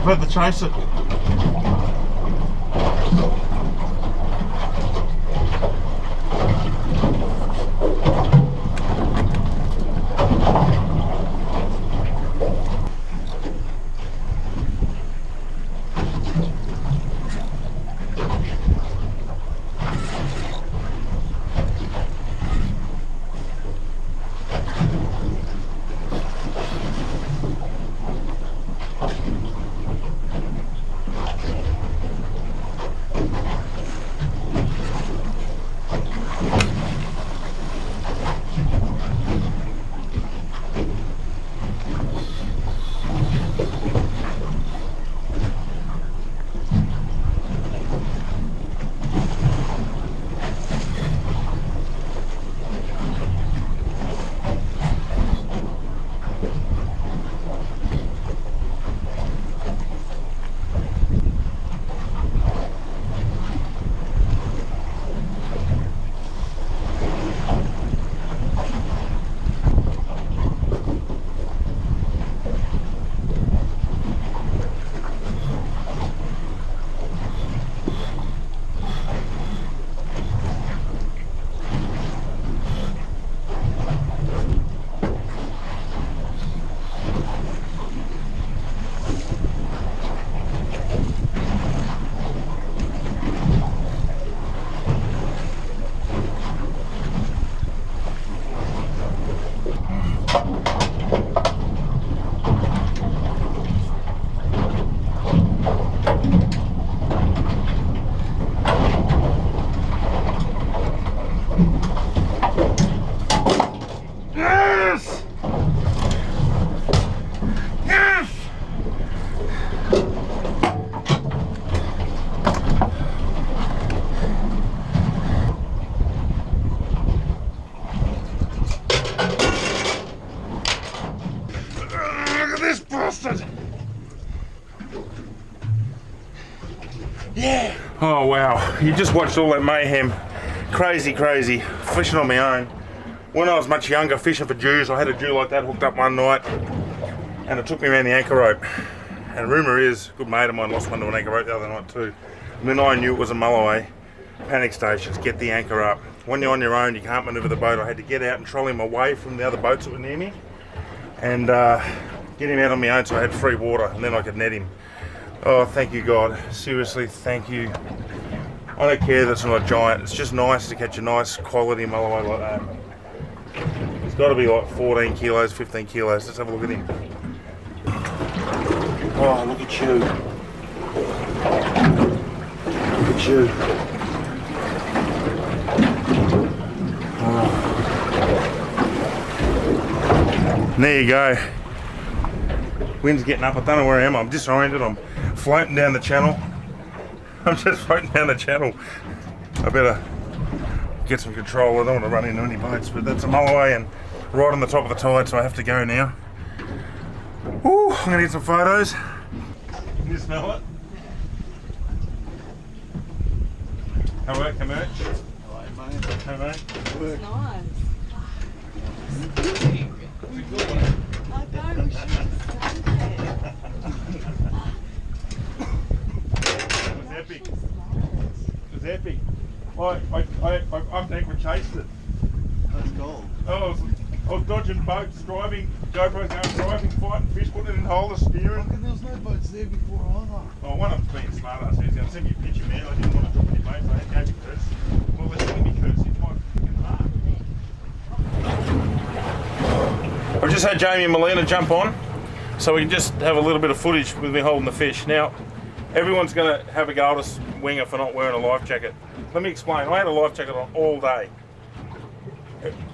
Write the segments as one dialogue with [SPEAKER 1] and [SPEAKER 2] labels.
[SPEAKER 1] Let the chase it.
[SPEAKER 2] Yeah.
[SPEAKER 1] Oh wow, you just watched all that mayhem. Crazy, crazy. Fishing on my own. When I was much younger, fishing for Jews, I had a Jew like that hooked up one night, and it took me around the anchor rope. And rumour is, a good mate of mine lost one to an anchor rope the other night too. And then I knew it was a Mulloway. Panic stations, get the anchor up. When you're on your own, you can't manoeuvre the boat. I had to get out and trolley him away from the other boats that were near me, and get him out on my own so I had free water, and then I could net him. Oh, thank you, God. Seriously, thank you. I don't care that it's not a giant. It's just nice to catch a nice quality Mulloway like that. It's got to be like 14 kilos, 15 kilos. Let's have a look at him. Oh, look at you. Look at you. Oh. And there you go. Wind's getting up. I don't know where I am. I'm disoriented. I'm floating down the channel. I'm just floating down the channel. I better get some control. I don't want to run into any boats, but that's a Mulloway and right on the top of the tide, so I have to go now. Ooh, I'm gonna get some photos. Can you smell it? How work, how much?
[SPEAKER 2] Hello, mate.
[SPEAKER 1] How mate?
[SPEAKER 3] It's nice.
[SPEAKER 2] It's a good one.
[SPEAKER 3] I know, we should have stayed there.
[SPEAKER 1] It was epic. It was epic. I've never chased it.
[SPEAKER 2] That's gold.
[SPEAKER 1] I was dodging boats, driving, GoPro's going driving, fighting fish, putting it in hole, steering.
[SPEAKER 2] There was no boats there before either.
[SPEAKER 1] Oh, one of them's being smart ass. He was going to send me a picture, man. I didn't want to drop any boats. I had to go because, well, they're sending me curse. It's my fucking heart. I've just had Jamie and Melina jump on. so we can just have a little bit of footage with me holding the fish. Now, everyone's going to have a go at us winger for not wearing a life jacket. Let me explain. I had a life jacket on all day.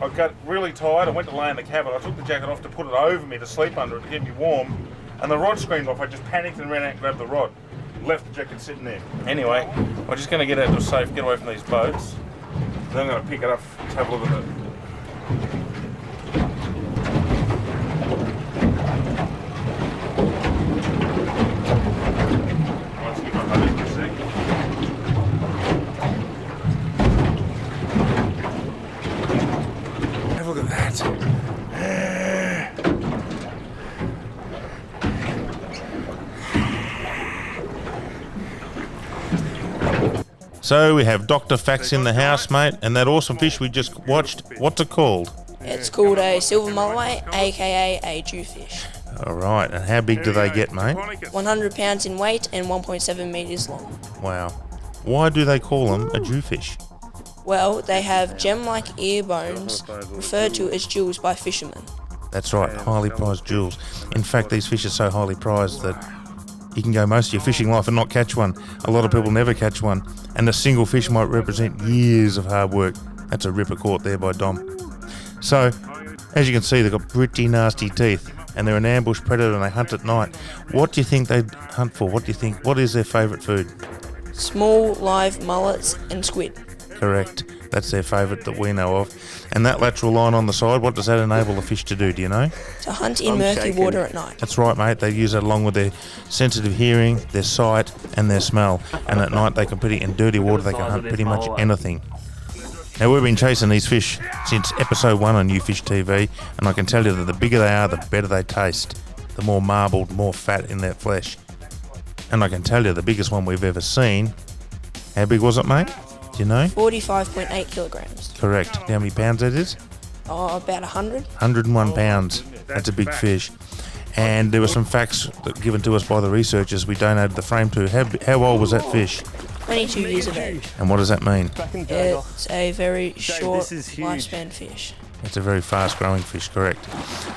[SPEAKER 1] I got really tired. I went to lay in the cabin. I took the jacket off to put it over me to sleep under it to keep me warm. And the rod screamed off. I just panicked and ran out and grabbed the rod. Left the jacket sitting there. Anyway, I'm just going to get out to a safe, get away from these boats. Then I'm going to pick it up to have a look at it. Let's get my boat for a sec. Have a look at that. So we have Dr. Fax in the house, mate, and that awesome fish we just watched, what's it called?
[SPEAKER 4] It's called a Silver Mulloway, aka a jewfish.
[SPEAKER 1] Alright, and how big do they get, mate?
[SPEAKER 4] 100 pounds in weight and 1.7 metres long.
[SPEAKER 1] Wow. Why do they call them a jewfish?
[SPEAKER 4] Well, they have gem-like ear bones, referred to as jewels by fishermen.
[SPEAKER 1] That's right, highly prized jewels. In fact, these fish are so highly prized that you can go most of your fishing life and not catch one. A lot of people never catch one, and a single fish might represent years of hard work. That's a ripper caught there by Dom. So, as you can see, they've got pretty nasty teeth, and they're an ambush predator and they hunt at night. What do you think they hunt for? What do you think? What is their favourite food?
[SPEAKER 4] Small, live mullets and squid.
[SPEAKER 1] Correct. That's their favourite that we know of. And that lateral line on the side, what does that enable the fish to do? Do you know?
[SPEAKER 4] To hunt in murky water at night.
[SPEAKER 1] That's right, mate. They use that along with their sensitive hearing, their sight, and their smell. And at night, they can in dirty water, they can hunt pretty much anything. Now, we've been chasing these fish since episode 1 on YouFishTV, and I can tell you that the bigger they are, the better they taste. The more marbled, more fat in their flesh. And I can tell you the biggest one we've ever seen. How big was it, mate? Do you know?
[SPEAKER 4] 45.8 kilograms.
[SPEAKER 1] Correct. How many pounds that is?
[SPEAKER 4] Oh, about 100.
[SPEAKER 1] 101 pounds. That's a big fish. And there were some facts that given to us by the researchers we donated the frame to. How old was that fish?
[SPEAKER 4] 22 years of age.
[SPEAKER 1] And what does that mean?
[SPEAKER 4] It's a very short lifespan fish.
[SPEAKER 1] It's a very fast growing fish, correct.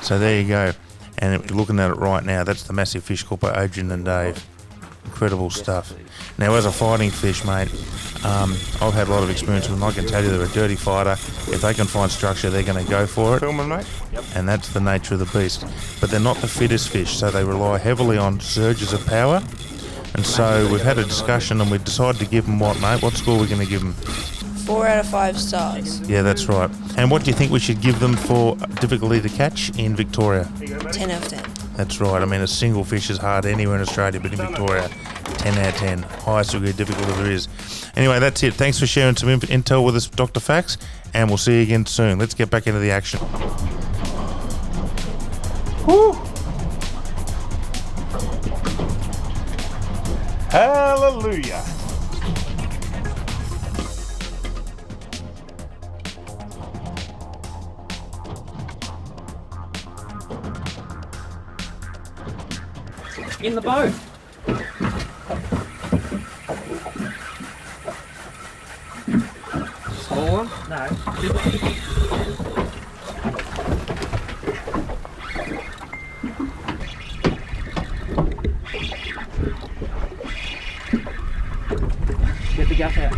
[SPEAKER 1] So there you go. And if you're looking at it right now, that's the massive fish caught by Adrian and Dave. Incredible stuff. Now, as a fighting fish, mate, I've had a lot of experience with them. I can tell you they're a dirty fighter. If they can find structure, they're going to go for it. Filming, mate? Yep. And that's the nature of the beast. But they're not the fittest fish, so they rely heavily on surges of power. And so we've had a discussion and we've decided to give them what, mate? What score are we going to give them?
[SPEAKER 4] 4 out of 5 stars.
[SPEAKER 1] Yeah, that's right. And what do you think we should give them for difficulty to catch in Victoria?
[SPEAKER 4] 10 out of 10.
[SPEAKER 1] That's right. I mean, a single fish is hard anywhere in Australia, but in Victoria, 10 out of 10. Highest degree of difficulty there is. Anyway, that's it. Thanks for sharing some intel with us, Dr. Fax, and we'll see you again soon. Let's get back into the action. Woo! Hallelujah!
[SPEAKER 5] In the boat. Small one? No. Get the gaff out.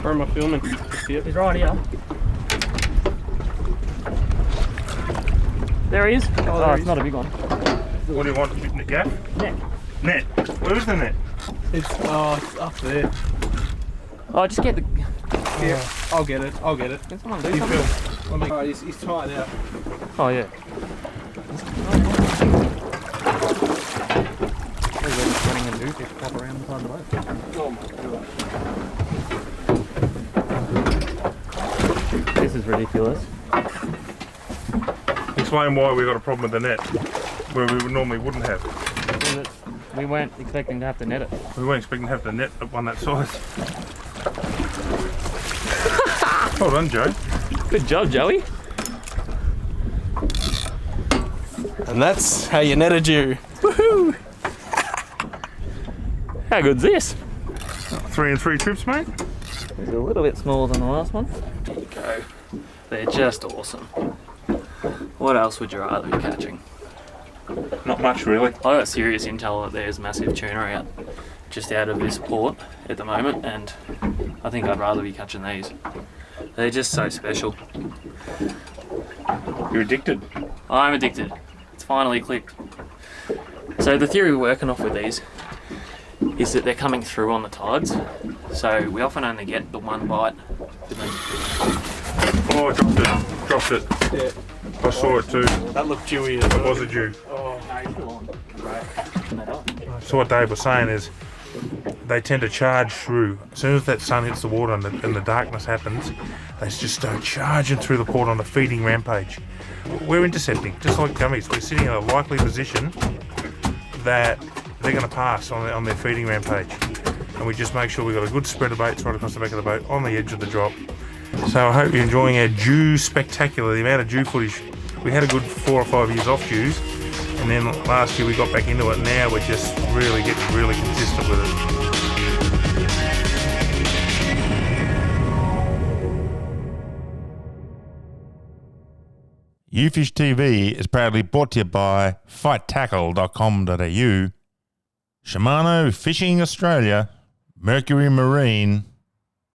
[SPEAKER 5] Where am I filming? He's right here. There he is. Oh, it's not a big one.
[SPEAKER 1] What do you want? The gaff?
[SPEAKER 5] Net.
[SPEAKER 1] Net. Where's the net?
[SPEAKER 2] It's up there.
[SPEAKER 5] Oh, just get the...
[SPEAKER 2] Yeah, I'll get it.
[SPEAKER 5] Can someone do
[SPEAKER 2] You
[SPEAKER 5] something?
[SPEAKER 2] film. Alright, he's tied out.
[SPEAKER 5] Oh, yeah. Running a jewfish pop around inside the boat.
[SPEAKER 2] Oh my god.
[SPEAKER 5] This is ridiculous.
[SPEAKER 1] Explain why we got a problem with the net, where we normally wouldn't have.
[SPEAKER 5] We weren't expecting to have to net it.
[SPEAKER 1] We weren't expecting to have to net one that size. Hold on, Joe.
[SPEAKER 5] Good job, Joey.
[SPEAKER 2] And that's how you net a Jew. Woohoo!
[SPEAKER 5] How good's this?
[SPEAKER 1] 3 and 3 trips, mate.
[SPEAKER 5] It's a little bit smaller than the last one. There you go. They're just awesome. What else would you rather be catching?
[SPEAKER 1] Not much really.
[SPEAKER 5] I got serious intel that there's massive tuna out just out of this port at the moment, and I think I'd rather be catching these. They're just so special.
[SPEAKER 1] You're addicted.
[SPEAKER 5] I'm addicted. It's finally clicked. So the theory we're working off with these is that they're coming through on the tides. So we often only get the one bite.
[SPEAKER 1] Oh, I dropped it.
[SPEAKER 2] Yeah.
[SPEAKER 1] I saw it too.
[SPEAKER 2] That looked dewy as
[SPEAKER 1] It
[SPEAKER 2] well.
[SPEAKER 1] was a Jew.
[SPEAKER 5] Oh, no, he's still on. Right.
[SPEAKER 1] So what Dave was saying is they tend to charge through. As soon as that sun hits the water and the darkness happens, they just start charging through the port on a feeding rampage. We're intercepting, just like gummies. We're sitting in a likely position that they're going to pass on their feeding rampage. And we just make sure we've got a good spread of baits right across the back of the boat on the edge of the drop. So I hope you're enjoying our Jew spectacular, the amount of Jew footage. We had a good 4 or 5 years off Jews, and then last year we got back into it. Now we're just really getting really consistent with it. YouFishTV is proudly brought to you by fighttackle.com.au, Shimano Fishing Australia, Mercury Marine,